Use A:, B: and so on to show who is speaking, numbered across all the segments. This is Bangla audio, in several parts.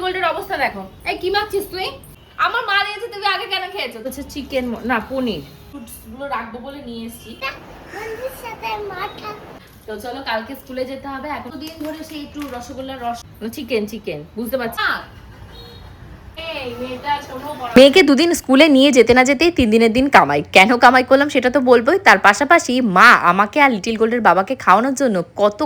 A: গোল্ডের অবস্থা দেখো। এই কি মাখছিস তুই? আমার মা দিয়েছে, তুমি আগে কেন খেয়েছো? তো চিকেন না পনির গুলো রাখবো বলে নিয়ে এসেছি। তো চলো কালকে স্কুলে যেতে হবে। এখন দিন ধরে সেই একটু রসগোল্লার রস চিকেন বুঝতে পারছি। মেয়েকে দুদিন স্কুলে নিয়ে যেতে না যেতেই 3 দিনের দিন কামাই। কেন কামাই করলাম সেটা তো বলবোই। তার পাশাপাশি মা আমাকে আর লিটিল গোল্ডের বাবাকে খাওয়ানোর জন্য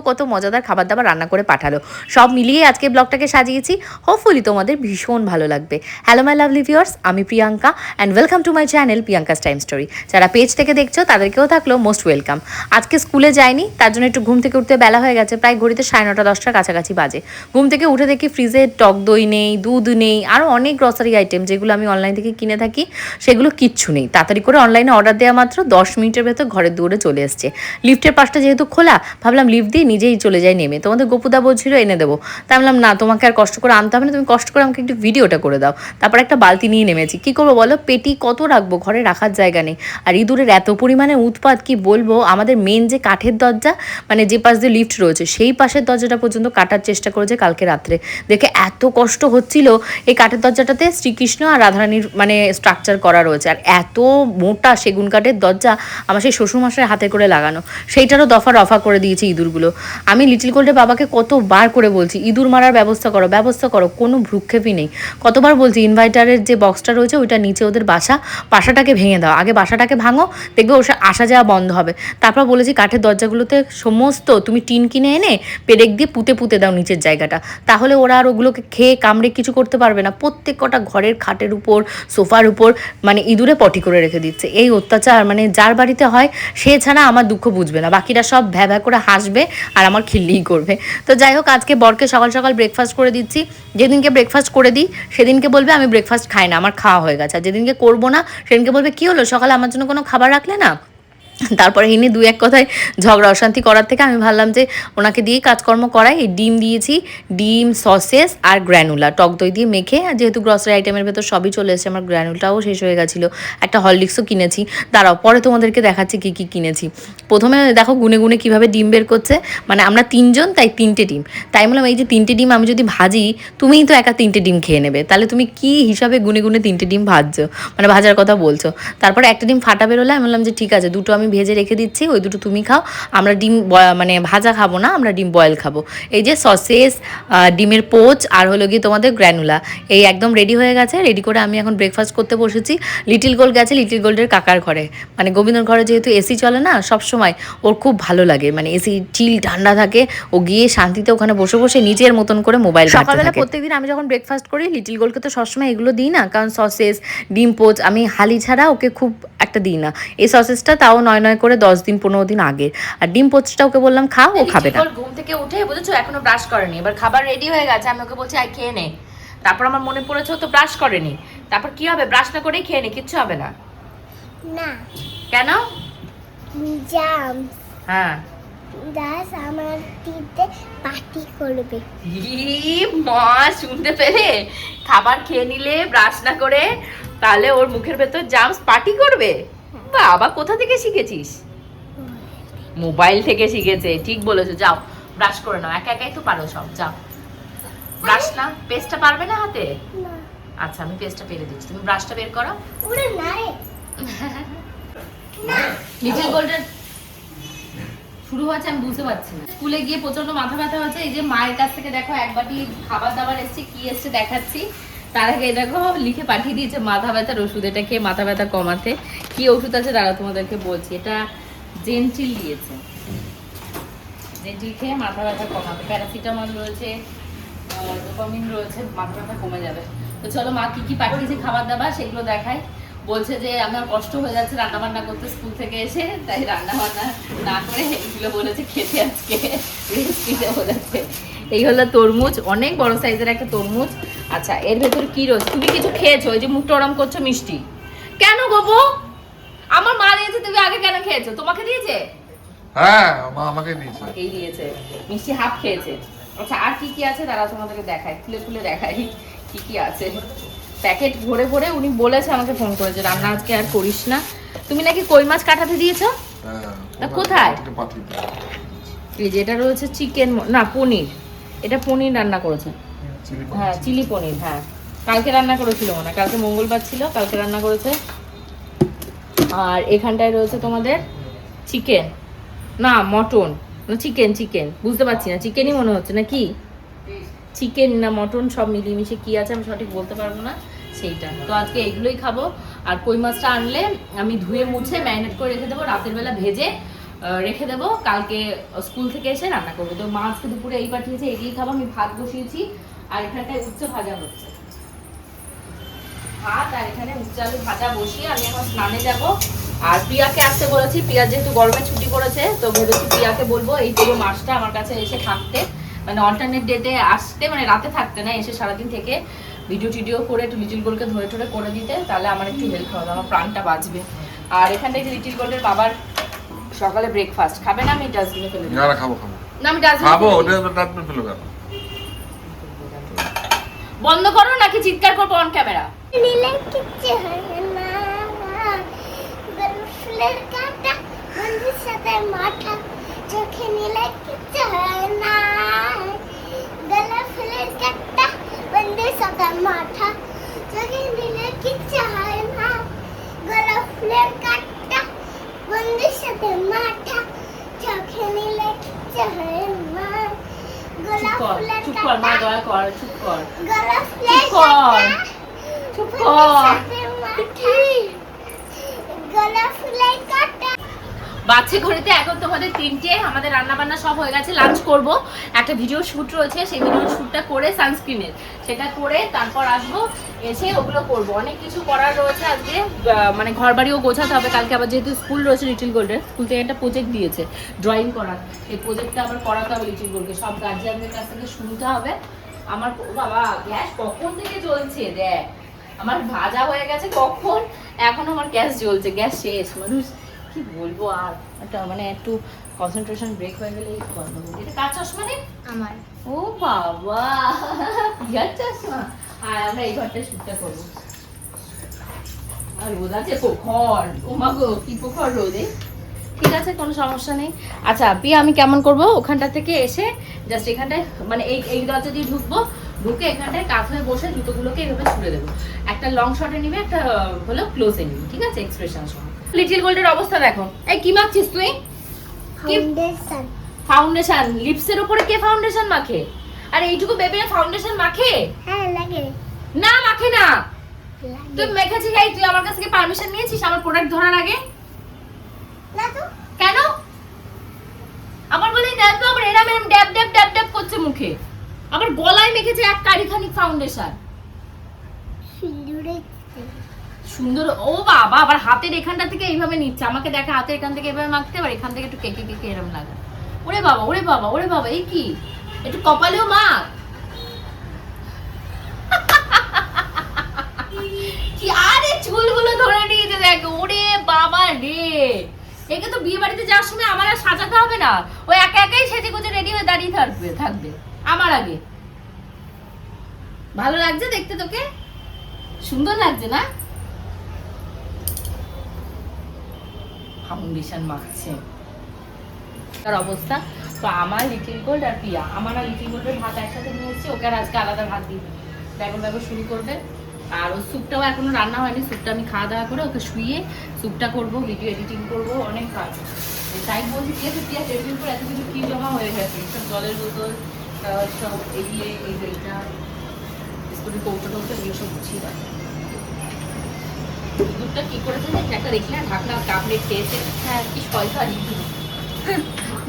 A: কত মজাদার খাবার দাবার রান্না করে পাঠালো। সব মিলিয়ে আজকে ব্লগটাকে সাজিয়েছি। হোপফুলি তোমাদের ভীষণ ভালো লাগবে। হ্যালো মাই লাভলি ভিউয়ার্স, আমি Priyanka and welcome to my channel Priyanka's time story. যারা পেজ থেকে দেখছো তাদেরকেও থাকলো মোস্ট ওয়েলকাম। আজকে স্কুলে যাইনি, তার জন্য একটু ঘুম থেকে উঠতে বেলা হয়ে গেছে। প্রায় ঘড়িতে 9:30 10টার কাছাকাছি বাজে। ঘুম থেকে উঠে দেখি ফ্রিজে টক দই নেই, দুধ নেই, আরও অনেক গ্রসারি আইটেম যেগুলো আমি অনলাইন থেকে কিনে থাকি সেগুলো কিচ্ছু নেই। তাড়াতাড়ি করে অনলাইনে অর্ডার দেওয়া মাত্র 10 মিনিটের ভেতর ঘরের দুয়ারে চলে এসছে। লিফটের পাশটা যেহেতু খোলা, ভাবলাম লিফট দিয়ে নিজেই চলে যাই নেমে। তোমাদের গোপুদা বলছিল এনে দেবো, তাই বললাম না, তোমাকে আর কষ্ট করে আনতে হবে না, তুমি কষ্ট করে আমাকে একটু ভিডিওটা করে দাও। তারপর একটা বালতি নিয়ে নেমেছি। কী করবো বলো, পেটি কত রাখবো, ঘরে রাখার জায়গা নেই। আর ইঁদুরের এত পরিমাণে উৎপাত কি বলবো। আমাদের মেন যে কাঠের দরজা, মানে যে পাশ দিয়ে লিফট রয়েছে সেই পাশের দরজাটা পর্যন্ত কাটার চেষ্টা করেছে কালকে রাত্রে। দেখে এত কষ্ট হচ্ছিল। এই কাঠের দরজাটাতে শ্রীকৃষ্ণ আর রাধারানীর মানে স্ট্রাকচার করা রয়েছে, আর এত মোটা সেগুন কাঠের দরজা আমার সেই শ্বশুরমশাইয়ের হাতে করে লাগানো, সেইটারও রফা করে দিয়েছে ইঁদুরগুলো। আমি লিটিল গোল্ডের বাবাকে কতবার করে বলছি ইঁদুর মারার ব্যবস্থা করো, কোনো ভ্রুক্ষেপই নেই। কতবার বলছি ইনভার্টারের যে বক্সটা রয়েছে ওইটা নিচে ওদের বাসাটাকে ভেঙে দাও, আগে বাসাটাকে ভাঙো, দেখবে ওর আসা যাওয়া বন্ধ হবে। তারপর বলেছি কাঠের দরজাগুলোতে সমস্ত তুমি টিন কিনে এনে পেরেক দিয়ে পুঁতে দাও নিচের জায়গাটা, তাহলে ওরা আর ওগুলোকে খেয়ে কামড়ে কিছু করতে পারবে না। প্রত্যেক কটা ঘরের খাটের উপর, সোফার উপর মানে ইঁদুরে পটি করে রেখে দিচ্ছে। এই অত্যাচার মানে যার বাড়িতে হয় সে ছাড়া আমার দুঃখ বুঝবে না, বাকিরা সব ভ্যা করে হাসবে আর আমার খিল্লিই করবে। তো যাই হোক, আজকে বরকে সকাল সকাল ব্রেকফাস্ট করে দিচ্ছি। যেদিনকে ব্রেকফাস্ট করে দিই সেদিনকে বলবে আমি ব্রেকফাস্ট খাই না, আমার খাওয়া হয়ে গেছে। আর যেদিনকে করবো না সেদিনকে বলবে কী হলো, সকালে আমার জন্য কোনো খাবার রাখলে না। তারপরে এনে দু এক কথায় ঝগড়া অশান্তি করার থেকে আমি ভাবলাম যে ওনাকে দিয়েই কাজকর্ম করাই। এই ডিম দিয়েছি, ডিম, সসেস আর গ্র্যানুলা টক দই দিয়ে মেখে। যেহেতু গ্রসারি আইটেমের ভেতর সবই চলে এসেছে, আমার গ্র্যানুলাটাও শেষ হয়ে গেছিলো। একটা হরলিক্সও কিনেছি, দাঁড়াও পরে তোমাদেরকে দেখাচ্ছি কী কিনেছি। প্রথমে দেখো গুনে গুনে কীভাবে ডিম বের করছে, মানে আমরা 3 জন তাই 3টে ডিম। তাই বললাম এই যে 3টে ডিম আমি যদি ভাজি, তুমিই তো একা 3টে ডিম খেয়ে নেবে, তাহলে তুমি কি হিসাবে গুনে 3টে ডিম ভাজছো, মানে ভাজার কথা বলছো। তারপরে একটা ডিম ফাটা বেরোলে আমি বললাম যে ঠিক আছে, দুটো আমি ভেজে রেখে দিচ্ছি, ওই দুটো তুমি খাও, আমরা ডিম মানে ভাজা খাবো না, আমরা ডিম বয়েল খাবো। এই যে সসেস, ডিমের পোচ আর হলো গিয়ে তোমাদের গ্র্যানুলা, এই একদম রেডি হয়ে গেছে। রেডি করে আমি এখন ব্রেকফাস্ট করতে বসেছি। লিটিল গোল্ড গেছে লিটিল গোল্ডের কাকার ঘরে, মানে গোবিন্দর ঘরে যেহেতু এসি চলে না সব সময়, ওর খুব ভালো লাগে, মানে এসি চিল ঠান্ডা থাকে। ও গিয়ে শান্তিতে ওখানে বসে বসে নিজের মতন করে মোবাইল ঘাঁটতে থাকে। সকালবেলা প্রত্যেকদিন আমি যখন ব্রেকফাস্ট করি লিটিল গোল্ডকে তো সবসময় এগুলো দিই না, কারণ সসেস, ডিম পোচ আমি হালি ছাড়া ওকে খুব একটা দিই না। এই সসেসটা তাও নয় করে 10 দিন 15 দিন আগের, আর ডিম পোচটা ওকে বললাম খাও, ও খাবে না। ঘুম থেকে উঠে বুঝেছো এখনো ব্রাশ করেনি, এবার খাবার রেডি হয়ে গেছে, আমি ওকে বলছি আই খেয়ে নে। তারপর আমার মনে পড়েছে তো ব্রাশ করেনি, তারপর কি হবে, ব্রাশ না করেই খেয়ে নে, কিচ্ছু হবে না।
B: না
A: কেন?
B: জাম
A: হ্যাঁ
B: দাস আমার টিতে পার্টি করবে।
A: মা শুনতে পেলে, খাবার খেয়ে নিলে ব্রাশ না করে তাহলে ওর মুখের ভেতর জামস পার্টি করবে। বাবা কোথা থেকে শিখেছিস? মোবাইল থেকে শিখেছে, ঠিক বলেছো। যাও ব্রাশ করে নাও, একা একাই তো পারো সব, যাও ব্রাশ না। পেস্টটা পারবে না হাতে? আচ্ছা আমি পেস্টটা পেরে দিচ্ছি, তুমি ব্রাশটা বের করো।
B: ওরে না রে
A: লিটিল গোল্ডের শুরু হয়েছে আমি বুঝতে পারছি না। স্কুলে গিয়ে প্রচন্ড মাথা ব্যথা হচ্ছে। এই যে মায়ের কাছ থেকে দেখো এক বাটি খাবার দাবার এসছে, কি এসছে দেখাচ্ছি। তার আগে দেখো লিখে পাঠিয়ে দিয়েছে মাথা ব্যথার ওষুধ, এটা খেয়ে মাথা ব্যথা কমাতে। কি ওষুধ আছে দাঁড়া তোমাদেরকে বলছি। এটা জেন্টিল দিয়েছে, জেন্টিল খেয়ে মাথা ব্যথা কমাতে। প্যারাসিটামল রয়েছে, ডোপামিন রয়েছে, মাথা ব্যথা কমে যাবে। তো চলো মা কি পাঠিয়েছে খাবার দাবার সেগুলো দেখায়। বলছে যে আমার কষ্ট হয়ে যাচ্ছে রান্না বান্না করতে স্কুল থেকে এসে, তাই রান্না বান্না না করে এগুলো বলেছে খেতে, আজকে রেসিপিতে বলেছে। এই হলো তরমুজ, অনেক বড় সাইজের একটা তরমুজ। আচ্ছা এর ভেতরে কি রয়েছে? তুমি কিছু খেয়েছো? ওই যে মুখটা ওরম করছো মিষ্টি কেন গোবো? আমার মা দিয়েছে, তুমি আগে কেন খেয়েছো? তোমাকে দিয়েছে?
C: হ্যাঁ মা আমাকে দিয়েছে।
A: এই দিয়েছে, মিষ্টি হাফ খেয়েছে। আচ্ছা আর কি আছে দাঁড়া তোমাদেরকে দেখাই, খুলে দেখাই কি আছে। প্যাকেট ভরে উনি বলেছে আমাকে ফোন করেছে রান্না আজকে আর করিস না। তুমি নাকি কই মাছ কাটাতে দিয়েছো?
C: হ্যাঁ
A: কোথায়? এই যে এটা রয়েছে চিকেন না পনির, এটা পনির রান্না করেছে। হ্যাঁ চিলি পনির, হ্যাঁ কালকে রান্না করেছিল না, কালকে মঙ্গলবার ছিল, কালকে রান্না করেছে। আর এখানটায় রয়েছে তোমাদের চিকেন, না মটন, চিকেন চিকেন বুঝতে পারছি না, চিকেনই মনে হচ্ছে না, কি চিকেন না মটন সব মিলিয়ে মিশে কি আছে আমি সঠিক বলতে পারবো না সেইটা। তো আজকে এইগুলোই খাবো। আর কই মাছটা আনলে আমি ধুয়ে মুছে ম্যারিনেট করে রেখে দেবো, রাতের বেলা ভেজে রেখে দেবো, কালকে স্কুল থেকে এসে রান্না করবো। তো মা আজকে দুপুরে এই পাঠিয়েছে, এগিয়ে খাবো। আমি ভাত বসিয়েছি আর এখানটায় উচ্চ ভাজা হচ্ছে, ভাত আর এখানে উচ্চ আলু ভাজা বসিয়ে আমি এখন স্নানে যাব। আর প্রিয়াকে আসতে বলেছি, প্রিয়া যেহেতু গরমে ছুটি করেছে তো ভেবেছি প্রিয়াকে বলবো এই পুরো মাসটা আমার কাছে এসে থাকতে, মানে অল্টারনেট ডেতে আসতে, মানে রাতে থাকতে না, এসে সারাদিন থেকে ভিডিও টিডিও করে একটু লিটিল গোল্ডকে ধরে ধরে করে দিতে, তাহলে আমার একটু হেল্প হবে, আমার প্রাণটা বাঁচবে। আর এখানটায় যে লিটিল গোল্ডের বাবার সকালে ব্রেকফাস্ট খাবে না, আমি ডাস্টবিনে ফেলে দেবো।
C: খাবো
A: না আমি ডাস্টবিনে
C: খাবো,
A: ফেলে
C: ওটা
A: দেবো।
C: ডাস্টবিনে ফেলো কেন?
A: বন্ধ করো নাকি চিৎকার করবো অন ক্যামেরা?
B: নীলে কিচ্ছু হয় না, ফুলের কাঁটা বন্ধুর সাথে মাথা, চোখে নীলে কিচ্ছু হয় না, গলা ফুলের কাঁটা বন্ধুর সাথে মাথা, চোখে নীলে কিচ্ছু হয় না, গলা ফুলের কাঁটা বন্ধুর সাথে মাথা, চোখে নীলে কিচ্ছু হয় না, গলা ফুলের
A: চুপ কর মা,
B: কাঁটা,
A: দয়া কর, চুপ কর,
B: গলা ফুলের
A: চুপ কর,
B: কাঁটা
A: চুপ কর। বাচ্চা ঘড়িতে এখন তোমাদের 3টে, আমাদের রান্না বান্না সব হয়ে গেছে, লাঞ্চ করব, একটা ভিডিও শুট রয়েছে, সেই ভিডিও শুটটা করে সানস্ক্রিনের সেটা করে তারপর আসবো, এসে ওগুলো করব। অনেক কিছু করার রয়েছে আজকে, মানে ঘর বাড়িও গোছাতে হবে, কালকে আবার যেহেতু স্কুল রয়েছে লিটিল গোল্ডের, স্কুল থেকে একটা প্রজেক্ট দিয়েছে ড্রয়িং করার, সেই প্রজেক্টটা আবার করাতে হবে লিটিল গোল্ডকে, সব গার্জিয়ানদের কাছ থেকে শুনতে হবে। আমার বাবা গ্যাস কখন থেকে জ্বলছে দেখ, আমার ভাজা হয়ে গেছে কখন, এখন আমার গ্যাস জ্বলছে, গ্যাস শেষ, মানুষ কি বলবো। আর একটা মানে একটু কনসেন্ট্রেশন ব্রেক হয়ে গেলে বন্ধ হবে। এটা কার চশমা রে?
B: আমার
A: ও বাবা ইয়ার চশমা। আর আমরা এই ঘরটা শুটটা করবো। আর রোদ আছে পোখর, ও মা গো কি পোখর রোদে। ঠিক আছে কোনো সমস্যা নেই। আচ্ছা প্রিয়া আমি কেমন করব, ওখানটা থেকে এসে জাস্ট এখানটায় মানে এই দরজা দিয়ে ঢুকবো, ঢুকে এখানটায় কাঁথ হয়ে বসে জুতোগুলোকে এইভাবে ছুড়ে দেবো, একটা লং শটে নিবে, একটা হলো ক্লোজে নিবে, ঠিক আছে এক্সপ্রেশন সহ। লিটিল গোল্ডের অবস্থা দেখো, এই কি মাখছিস তুই?
B: ফাউন্ডেশন
A: ফাউন্ডেশন, লিপসের উপরে কে ফাউন্ডেশন মাখে? আর এইটুকু বেবি ফাউন্ডেশন মাখে?
B: হ্যাঁ লাগে
A: না মাখে না।
B: লাগে
A: তুই মেখেছিস, এই তুই আমার কাছ থেকে পারমিশন নিয়েছিস আমার প্রোডাক্ট ধরার আগে?
B: না তো
A: কেন? আবার বলি দেখো আবার এরম এরম ড্যাব ড্যাব ড্যাব ড্যাব করছে মুখে, আবার গলায় মেখেছে এক কারিখানি ফাউন্ডেশন।
B: সিঁদুরে
A: সুন্দর, ও বাবা আবার হাতের এখানটা থেকে এইভাবে নিচ্ছে, আমাকে দেখে হাতের এখান থেকে এভাবে মাখতে, আবার এখান থেকে একটু কেকে কেকে এরম লাগা। ওরে বাবা ওরে বাবা ওরে বাবা, এই কি একটু কপালেও মাখ। কি আরে চুলগুলো ধরে নিয়েছে দেখ, ওরে বাবা রে, একে তো বিয়ে বাড়িতে যাওয়ার সময় আমার আর সাজাতে হবে না, ও একা একাই সেজে গুজে রেডি হয়ে দাঁড়িয়ে থাকবে আমার আগে। ভালো লাগছে দেখতে, তোকে সুন্দর লাগছে না? ফাউন্ডেশন মাখছে তার অবস্থা। তো আমার লিটিল গোল্ড আর প্রিয়া, আমার আর লিটিল গোল্ডের ভাত একসাথে নিয়ে এসেছি, ওকে আর আজকে আলাদা ভাত দিই, ব্যাগল ব্যাগল শুরু করবে। আর ওর স্যুপটাও এখনো রান্না হয়নি, স্যুপটা আমি খাওয়া দাওয়া করে ওকে শুয়ে স্যুপটা করবো, ভিডিও এডিটিং করবো, অনেক কাজ। তাই বলছি প্রিয়া প্রিয়া টেবিল করে এত কিছু কি জমা হয়ে গেছে, সব জলের বোতল সব এগিয়ে এইটা বিস্কুটের কৌটো টৌটো এগুলো সব গুছিয়ে দেয়। দুধটা কি করেছে একটা রেখে না ঢাকনা কামড়ে খেয়েছে, হ্যাঁ কি শয়তানি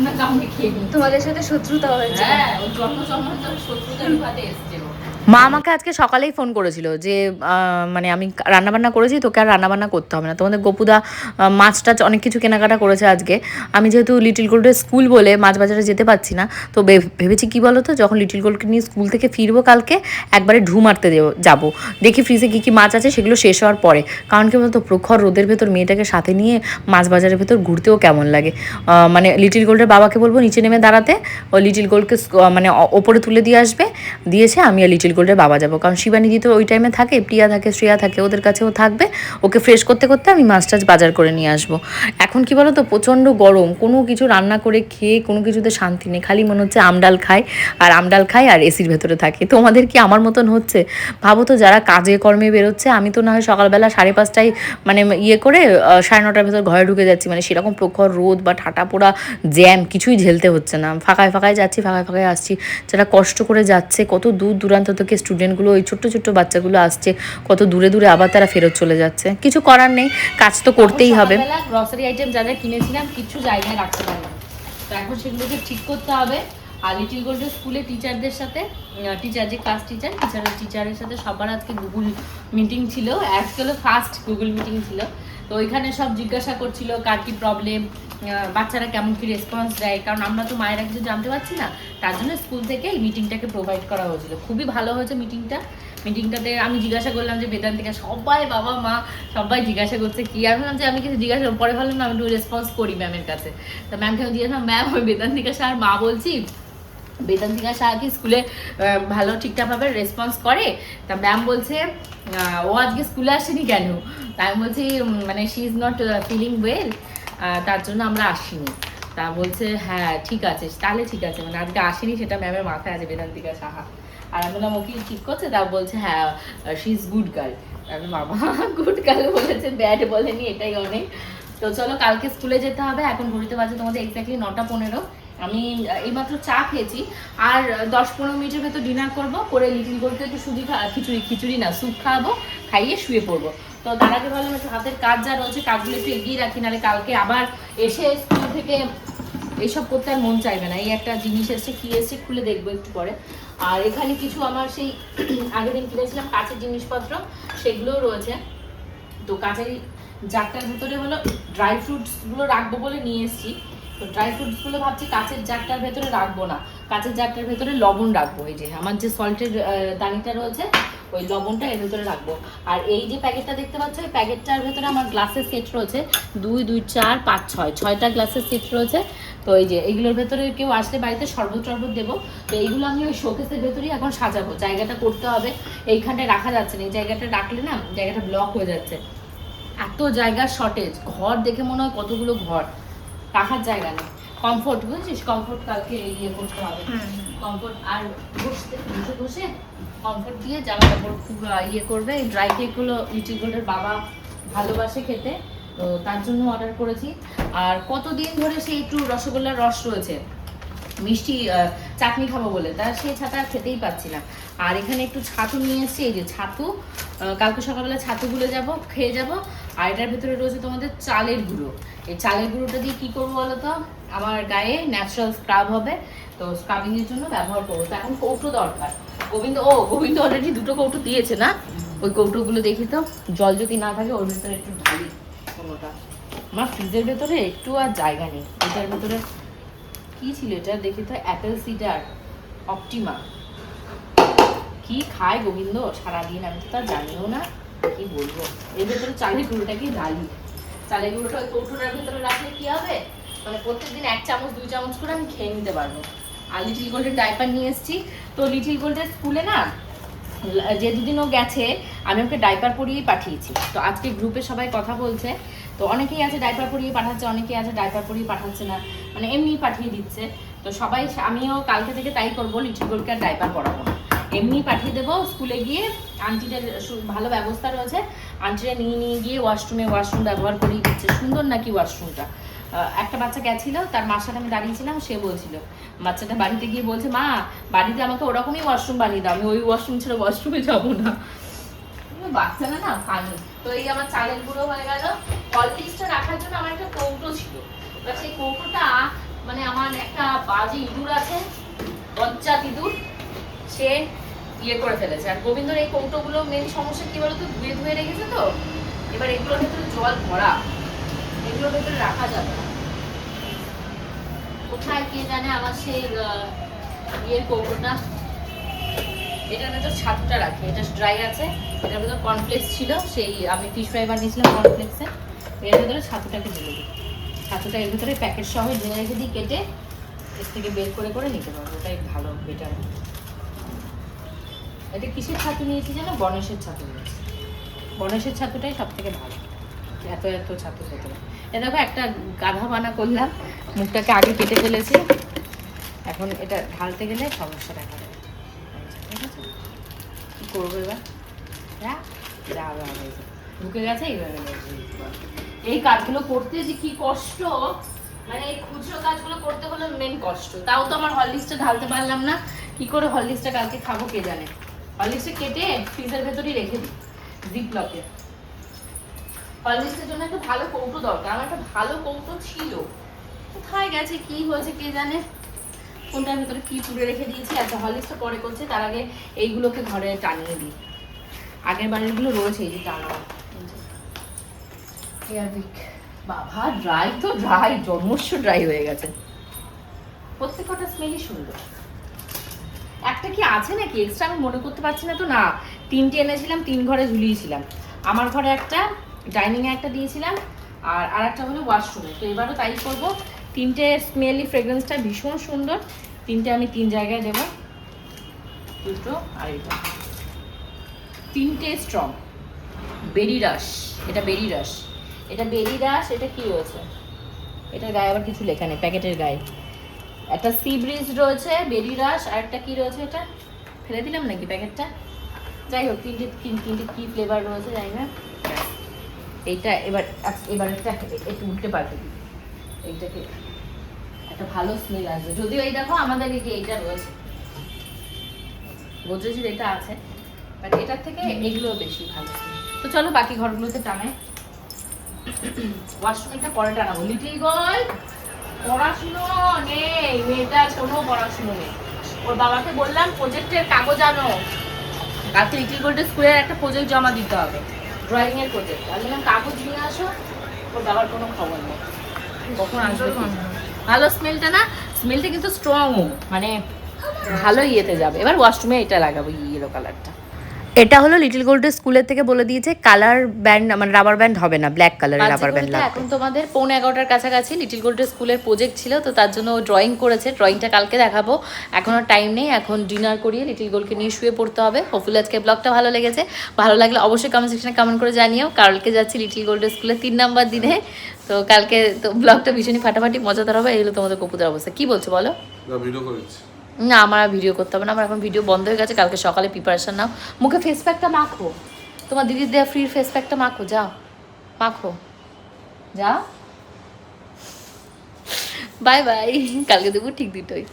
A: না কামড়ে খেয়ে নিই।
D: তোমাদের সাথে শত্রুতা হয়েছে।
A: হ্যাঁ ও জন্ম শত্রুতার বিভাতে এসছে ও।
D: মা আমাকে আজকে সকালেই ফোন করেছিল যে মানে আমি রান্নাবান্না করেছি, তোকে আর রান্নাবান্না করতে হবে না, তোমাদের গপুদা মাছ টাছ অনেক কিছু কেনাকাটা করেছে আজকে। আমি যেহেতু লিটিল গোল্ডের স্কুল বলে মাছ বাজারে যেতে পারছি না, তো ভেবেছি কি বলো তো, যখন লিটিল গোল্ডকে নিয়ে স্কুল থেকে ফিরবো কালকে একবারে ঢু মারতে যাবো, দেখি ফ্রিজে কী কী মাছ আছে সেগুলো শেষ হওয়ার পরে। কারণ কি বলতো প্রখর রোদের ভেতর মেয়েটাকে সাথে নিয়ে মাছ বাজারের ভেতর ঘুরতেও কেমন লাগে। মানে লিটিল গোল্ডের বাবাকে বলবো নিচে নেমে দাঁড়াতে, ও লিটিল গোল্ডকে মানে ওপরে তুলে দিয়ে আসবে, দিয়েছে আমি আর লিটিল গোল্ডের বাবা যাবো, কারণ শিবানীদি তো ওই টাইমে থাকে, প্রিয়া থাকে, শ্রেয়া থাকে, ওদের কাছেও থাকবে। ওকে ফ্রেশ করতে করতে আমি মাছ টাছ বাজার করে নিয়ে আসবো। এখন কি বলো তো, প্রচণ্ড গরম, কোনো কিছু রান্না করে খেয়ে কোনো কিছুতে শান্তি নেই, খালি মনে হচ্ছে আমডাল খাই আর এসির ভেতরে থাকে। তোমাদের কি আমার মতন হচ্ছে? ভাবো তো, যারা কাজে কর্মে বেরোচ্ছে, আমি তো না হয় সকালবেলা 5:30টায় মানে ইয়ে করে 9:30টার ভেতর ঘরে ঢুকে যাচ্ছি, মানে সেরকম প্রখর রোদ বা ঠাটা পোড়া জ্যাম কিছুই ঝেলতে হচ্ছে না, ফাঁকায় যাচ্ছি, ফাঁকায় আসছি। যারা কষ্ট করে যাচ্ছে, কত দূর দূরান্ত থেকে স্টুডেন্টগুলো, ওই ছোট্ট ছোট্ট বাচ্চাগুলো আসছে, কত দূরে দূরে, আবার তারা ফেরত চলে যাচ্ছে। কিছু করার নেই, কাজ তো করতেই হবে। গ্রসারি আইটেম যা যা কিনেছিলাম কিছু জায়গায় রাখতে পারলাম, তো এখন সেগুলোকে ঠিক করতে হবে। আর লিটিল গোল্ডের স্কুলে টিচারদের সাথে, টিচার যে ক্লাস টিচারের সাথে সবার আজকে গুগল মিটিং ছিল, আজকে হলো ফার্স্ট গুগল মিটিং ছিল। তো ওইখানে সব জিজ্ঞাসা করছিল কার কী প্রবলেম, বাচ্চারা কেমন কী রেসপন্স দেয়, কারণ আমরা তো মায়েরা কিছু জানতে পারছি না, তার জন্য স্কুল থেকে এই মিটিংটাকে প্রোভাইড করা হয়েছিল। খুবই ভালো হয়েছে মিটিংটাতে আমি জিজ্ঞাসা করলাম যে বেদান্তিকা, সবাই বাবা মা সবাই জিজ্ঞাসা করছে কি, আমি ভাবলাম যে আমি কিছু জিজ্ঞাসা পরে ভাবলাম না, আমি একটু রেসপন্স করি ম্যামের কাছে। তো ম্যামকে আমি জিজ্ঞাসা, ম্যাম আমি বেদান্তিকা স্যার মা বলছি, বেদান্তিকা শাহ কি স্কুলে ভালো ঠিকঠাকভাবে রেসপন্স করে? তা ম্যাম বলছে ও আজকে স্কুলে আসেনি কেন? তা আমি বলছি মানে she is not feeling well, তার জন্য আমরা আসিনি। তা বলছে হ্যাঁ ঠিক আছে, তাহলে ঠিক আছে, মানে আজকে আসেনি সেটা ম্যামের মাথায় আছে, বেদান্তিকা সাহা। আর আমি বললাম ও কি ঠিক করছে? তা বলছে হ্যাঁ শি ইজ গুড গার্ল। আমি বাবা গুড গার্ল বলেছে, ব্যাড বলেনি, এটাই অনেক। তো চলো কালকে স্কুলে যেতে হবে। এখন ঘড়িতে বাজে তোমাদের এক্স্যাক্টলি 9:15। আমি এইমাত্র চা খেয়েছি, আর 10-15 মিনিটের ভেতর ডিনার করবো, করে লিটিল গোল্ডকে একটু খিচুড়ি না স্যুপ খাওয়াবো, খাইয়ে শুয়ে পড়বো। তো তার আগে ভাবলাম একটু হাতের কাজ যা রয়েছে কাজগুলো একটু এগিয়ে রাখি, নাহলে কালকে আবার এসে স্কুল থেকে এইসব করতে আর মন চাইবে না। এই একটা জিনিস এসছে, কি এসছে খুলে দেখবো একটু পরে। আর এখানে কিছু আমার সেই আগের দিন কিনেছিলাম কাঁচের জিনিসপত্র, সেগুলোও রয়েছে। তো কাঁচের জারটার ভেতরে হলো ড্রাই ফ্রুটসগুলো রাখবো বলে নিয়ে এসেছি। তো ড্রাই ফ্রুটসগুলো ভাবছি কাঁচের জারটার ভেতরে রাখবো না, কাঁচের জারটার ভেতরে লবণ রাখবো। এই যে আমার যে সল্টের দানিটা রয়েছে, ওই লবণটা এর ভেতরে রাখবো। আর এই যে প্যাকেটটা দেখতে পাচ্ছ, এই প্যাকেটটার ভেতরে আমার গ্লাসের সেট রয়েছে 2, 2, 4, 5, 6টা গ্লাসের সেট রয়েছে। তো এই যে এইগুলোর ভেতরে কেউ আসলে বাড়িতে শরবত দেবো। তো এইগুলো আমি ওই শোকেসের ভেতরেই এখন সাজাবো। জায়গাটা করতে হবে, এইখানটায় রাখা যাচ্ছে না, এই জায়গাটা রাখলে না জায়গাটা ব্লক হয়ে যাচ্ছে, এত জায়গার শর্টেজ। ঘর দেখে মনে হয় কতগুলো ঘর, রাখার জায়গা নেই। কমফোর্ট বুঝছিস, কমফোর্ট কালকে ইয়ে করতে হবে, কমফোর্ট আর বসে কমফোর্ট দিয়ে জামা কাপড় খুব ইয়ে করবে। এই ড্রাই কেকগুলো লিটিল গোল্ডের বাবা ভালোবাসে খেতে, তো তার জন্য অর্ডার করেছি। আর কতদিন ধরে সেই একটু রসগোল্লার রস রয়েছে, মিষ্টি চাটনি খাবো বলে, তা সেই ছাতা খেতেই পাচ্ছি না। আর এখানে একটু ছাতু নিয়ে এসেছি, এই যে ছাতু, কালকে সকালবেলা ছাতু গুলে যাবো, খেয়ে যাবো। আর এটার ভেতরে রয়েছে তোমাদের চালের গুঁড়ো। এই চালের গুঁড়োটা দিয়ে কী করবো বলো তো, আমার গায়ে ন্যাচারাল স্ক্রাব হবে, তো স্ক্রাবিংয়ের জন্য ব্যবহার করবো। তো এখন কৌটো দরকার। গোবিন্দ অলরেডি 2টো কৌটো দিয়েছে না, ওই কৌটোগুলো দেখি তো, জল যদি না থাকে ওর ভেতরে একটু ঢালি কোনোটা। আমার ফ্রিজের ভেতরে একটু আর জায়গা নেই, এটার ভেতরে কি ছিল এটা দেখি তো, অ্যাপেল সিডার অপটিমা। কি খায় গোবিন্দ সারাদিন, আমি তো তার জানিও না, কি বলবো। এর ভেতরে চালের গুঁড়োটাকে ঢালি, চালের গুঁড়োটা ওই কৌটোটার ভেতরে রাখলে কি হবে, মানে প্রত্যেকদিন 1 চামচ 2 চামচ করে আমি খেয়ে নিতে পারবো। আর লিটিল গোল্ডের ডাইপার নিয়ে এসেছি। তো লিটিল গোল্ডের স্কুলে না যে দুদিন ও গেছে আমি ওকে ডাইপার পরিয়েই পাঠিয়েছি। তো আজকে গ্রুপে সবাই কথা বলছে, তো অনেকেই আছে ডাইপার পরিয়ে পাঠাচ্ছে, অনেকেই আছে ডাইপার পরিয়ে পাঠাচ্ছে না, মানে এমনি পাঠিয়ে দিচ্ছে। তো সবাই, আমিও কালকে থেকে তাই করবো, লিটিল গোল্ডকে আর ডাইপার পরাবো না, এমনি পাঠিয়ে দেবো। স্কুলে গিয়ে আন্টিদের ভালো ব্যবস্থা রয়েছে, আন্টিরা নিয়ে গিয়ে ওয়াশরুম ব্যবহার করিয়ে দিচ্ছে। সুন্দর নাকি ওয়াশরুমটা। একটা বাচ্চা গেছিলো, তার মার সাথে আমি দাঁড়িয়েছিলাম, সে বলছিল, বাচ্চাটা বাড়িতে গিয়ে বলছে মা বাড়িতে আমাকে ওরকমই ওয়াশরুম বানিয়ে দাও, আমি ওই ওয়াশরুম ছেড়ে ওয়াশরুমে যাবো না। বাচ্চারা না ফানি। তো এই আমার চালের গুঁড়ো হয়ে গেল। হরলিক্সটা রাখার জন্য আমার একটা কৌটো ছিল, সেই কৌটোটা মানে আমার একটা বাজে ইঁদুর আছে, বজ্জাত ইঁদুর, সে ইয়ে করে ফেলেছে। আর গোবিন্দর এই কৌটোগুলো মেন সমস্যা কি বলতো, ধুয়ে রেখেছে, তো এবার এগুলোর ভেতরে জল ভরা, এগুলোর ভেতরে রাখা যাবে না। কোথায় কে জানে আমার সেই ইয়ের কৌটোটা, এটার ভেতর ছাতুটা রাখি, এটা ড্রাই আছে, এটার ভেতর কর্নফ্লেক্স ছিল, সেই আমি ফিশ ফ্রাই বানিয়েছিলাম কর্নফ্লেক্সে, এর ভেতরে ছাতুটাকে ঢেলে দিই। ছাতুটা এর ভেতরে প্যাকেট সহ ঢেলে রেখে দিই, কেটে এর থেকে বের করে নিতে পারবো, ওটাই ভালো, বেটার। এটা কিসের ছাতু নিয়েছি যেন? গণেশের ছাতু নিয়েছি। গণেশের ছাতুটাই সব থেকে ভালো, এত এত ছাতু খেতে না। এ দেখো একটা গাধা বানা করলাম, মুখটাকে আগে কেটে ফেলেছি, এখন এটা ঢালতে গেলে সমস্যা দেখা দেবে। ঠিক আছে, কী করবো এবার? ঢুকে গেছে এইভাবে। এই কাজগুলো করতে যে কি কষ্ট, মানে এই খুচরো কাজগুলো করতে হলো মেন কষ্ট। তাও তো আমার হরলিক্সটা ঢালতে পারলাম না, কি করে হরলিক্সটা কালকে খাবো কে জানে। হরলিক্সটা কেটে ফ্রিজের ভেতরেই রেখে দিই জিপ লকে। হরলিক্সের জন্য একটা ভালো কৌটো দরকার, আমার একটা ভালো কৌটো ছিল, কোথায় গেছে, কি হয়েছে কে জানে, কোনটার ভেতরে কি পুড়ে রেখে দিয়েছি। আচ্ছা হরলিক্সটা পরে করছে, তার আগে এইগুলোকে ঘরে টানিয়ে দিই। আগের বাড়িগুলো রয়েছে এই যে টানা। বাবা ড্রাই তো ড্রাই, জন্মস্ব ড্রাই হয়ে গেছে। প্রত্যেকটা স্মেলই সুন্দর। একটা কি আছে নাকি এক্সট্রা আমি মনে করতে পারছি না তো। না, 3টে এনেছিলাম, 3 ঘরে ঝুলিয়েছিলাম। আমার ঘরে একটা, ডাইনিংয়ে একটা দিয়েছিলাম, আর একটা হলো ওয়াশরুমে। তো এবারও তাই করবো। 3টে স্মেলি ফ্রেগ্রেন্সটা ভীষণ সুন্দর, 3টে আমি 3 জায়গায় দেবো, দুটো আর এটা। 3টে স্ট্রং। বেরি রাশ, এটা বেরি রাশ, এটা বেরি রাশ। এটা কি রয়েছে? এটার গায়ে আবার কিছু লেখা নেই, প্যাকেটের গায়ে একটা সি ব্রিজ রয়েছে, বেরি রাশ, আর একটা কি রয়েছে, এটা ফেলে দিলাম নাকি প্যাকেটটা? যাই হোক, তিনটে কি ফ্লেভার রয়েছে জানি না। এইটা এবার একটা একটু উল্টে পাল্টে দিই, এইটাকে একটা ভালো স্মেল আসবে। যদিও এই দেখো আমাদের এই যে এইটা রয়েছে, গোদরেজের এটা আছে, বাট এটার থেকে এগুলো বেশি ভালো। তো চলো বাকি ঘরগুলোতে টানাই। ওয়াশরুমটা পরে টানাবো। লিটিল গার্ল পড়াশুনো নেই, মেয়েটার কোনো পড়াশুনো নেই। ওর বাবাকে বললাম প্রজেক্টের কাগজ আনো, কালকে লিটিল গোল্ডের স্কুলের একটা প্রজেক্ট জমা দিতে হবে, ড্রয়িং এর প্রজেক্ট। আমি বললাম কাগজ নিয়ে আসো, ওর বাবার কোনো খবর নেই, কখন আসবে। ভালো স্মেলটা না, স্মেলটা কিন্তু স্ট্রং, মানে ভালো ইয়েতে যাবে। এবার ওয়াশরুমে এটা লাগাবো, ইয়েলো কালারটা।
A: এটা হলো লিটল গোল্ডের স্কুলের থেকে বলে দিয়েছে কালার ব্যান্ড, মানে রাবার ব্যান্ড হবে না, ব্ল্যাক কালারের রাবার ব্যান্ড লাগবে।
D: এখন তোমাদের 11:15 কাছাকাছি লিটল গোল্ডের স্কুলের প্রজেক্ট ছিল, তো তার জন্য ও ড্রয়িং করেছে। ড্রয়িংটা কালকে দেখাবো, এখনও টাইম নেই। এখন ডিনার করিয়ে লিটল গোল্ডকে নিয়ে শুয়ে পড়তে হবে। হোপফুলি আজকে ব্লগটা ভালো লেগেছে, ভালো লাগলে অবশ্যই কমেন্ট সেকশনে কমেন্ট করে জানিও। কালকে যাচ্ছি লিটল গোল্ডের স্কুলে 3 নাম্বার দিনে, তো কালকে তো ব্লগটা ভীষণই ফাটাফাটি মজাদার হবে। এই হলো তোমাদের কপুদের অবস্থা। কি বলছো বলো?
C: ভিডিও করেছি
D: না, আমার আর ভিডিও করতে হবে না, আমার এখন ভিডিও বন্ধ হয়ে গেছে। কালকে সকালে প্রিপারেশন নাও, মুখে ফেস প্যাকটা মাখো, তোমার দিদির দেওয়া ফ্রির ফেস প্যাকটা মাখো, যাও মাখো, যাও। বাই বাই, কালকে দেবো ঠিক 2টোয়।